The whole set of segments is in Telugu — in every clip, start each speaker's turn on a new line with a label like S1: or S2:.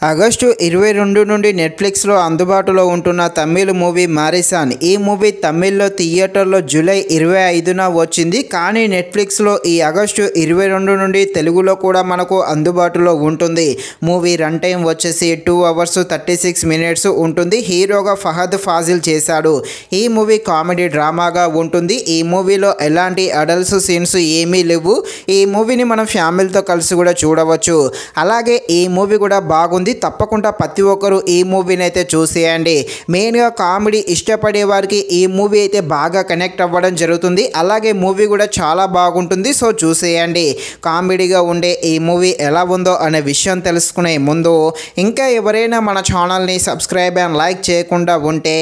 S1: ఆగస్టు 22 నుండి నెట్ఫ్లిక్స్లో అందుబాటులో ఉంటున్న తమిళ మూవీ మారిసాన్. ఈ మూవీ తమిళ్లో థియేటర్లో జూలై 25న వచ్చింది. కానీ నెట్ఫ్లిక్స్లో ఈ ఆగస్టు 22 నుండి తెలుగులో కూడా మనకు అందుబాటులో ఉంటుంది. మూవీ రన్ టైం వచ్చేసి 2 hours 36 minutes ఉంటుంది. హీరోగా ఫహద్ ఫాజిల్ చేశాడు. ఈ మూవీ కామెడీ డ్రామాగా ఉంటుంది. ఈ మూవీలో ఎలాంటి అడల్ట్స్ సీన్స్ ఏమీ లేవు. ఈ మూవీని మనం ఫ్యామిలీతో కలిసి కూడా చూడవచ్చు. అలాగే ఈ మూవీ కూడా బాగుంది. తప్పకుండా ప్రతి ఒక్కరు ఈ మూవీని అయితే చూసేయండి. మెయిన్గా కామెడీ ఇష్టపడే వారికి ఈ మూవీ అయితే బాగా కనెక్ట్ అవ్వడం జరుగుతుంది. అలాగే మూవీ కూడా చాలా బాగుంటుంది. సో చూసేయండి. కామెడీగా ఉండే ఈ మూవీ ఎలా ఉందో అనే విషయం తెలుసుకునే ముందు ఇంకా ఎవరైనా మన ఛానల్ని సబ్స్క్రైబ్ అండ్ లైక్ చేయకుండా ఉంటే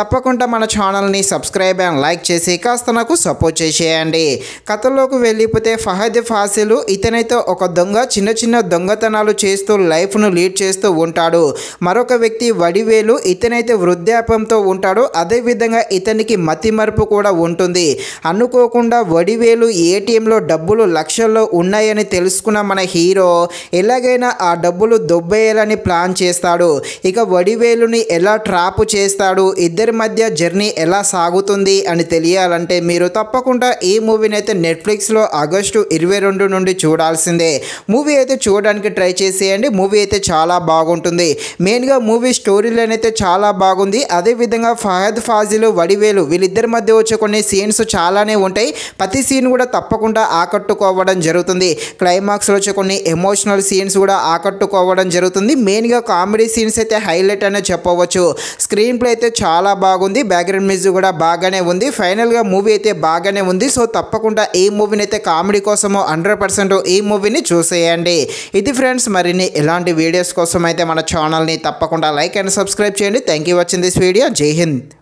S1: తప్పకుండా మన ఛానల్ని సబ్స్క్రైబ్ అండ్ లైక్ చేసి కాస్త నాకు సపోర్ట్ చేసేయండి. కథలోకి వెళ్ళిపోతే ఫహద్ ఫాసిల్ ఇతనైతే ఒక దొంగ చిన్న చిన్న దొంగతనాలు చేస్తూ లైఫ్ను లీడ్ చేస్తూ ఉంటాడు. మరొక వ్యక్తి వడివేలు ఇతనైతే వృద్ధాప్యంతో ఉంటాడు. అదేవిధంగా ఇతనికి మతిమరుపు కూడా ఉంటుంది. అనుకోకుండా వడివేలు ఏటీఎంలో డబ్బులు లక్షల్లో ఉన్నాయని తెలుసుకున్న మన హీరో ఎలాగైనా ఆ డబ్బులు దొబ్బేయాలని ప్లాన్ చేస్తాడు. ఇక వడివేలుని ఎలా ట్రాప్ చేస్తాడు, ఇద్దరి మధ్య జర్నీ ఎలా సాగుతుంది అని తెలియాలంటే మీరు తప్పకుండా ఈ మూవీని అయితే నెట్ఫ్లిక్స్లో ఆగస్టు 22 నుండి చూడాల్సిందే. మూవీ అయితే చూడడానికి ట్రై చేసేయండి. మూవీ అయితే చాలా బాగుంటుంది. మెయిన్గా మూవీ స్టోరీ లైన్ అయితే చాలా బాగుంది. అదేవిధంగా ఫహద్ ఫాజిల్ వడివేలు వీళ్ళిద్దరి మధ్య వచ్చే కొన్ని సీన్స్ చాలానే ఉంటాయి. ప్రతి సీన్ కూడా తప్పకుండా ఆకట్టుకోవడం జరుగుతుంది. క్లైమాక్స్లో వచ్చే కొన్ని ఎమోషనల్ సీన్స్ కూడా ఆకట్టుకోవడం జరుగుతుంది. మెయిన్గా కామెడీ సీన్స్ అయితే హైలైట్ అనే చెప్పవచ్చు. స్క్రీన్ ప్లే అయితే చాలా బాగుంది. బ్యాక్గ్రౌండ్ మ్యూజిక్ కూడా బాగానే ఉంది. ఫైనల్గా మూవీ అయితే బాగానే ఉంది. సో తప్పకుండా ఈ మూవీని అయితే కామెడీ కోసము 100% ఈ మూవీని చూసేయండి. ఇది ఫ్రెండ్స్, మరిన్ని ఇలాంటి వీడియోస్ కోసం అయితే మన ఛానల్ని తప్పకుండా లైక్ అండ్ సబ్స్క్రైబ్ చేయండి. Thank you watching this video. జై హింద్.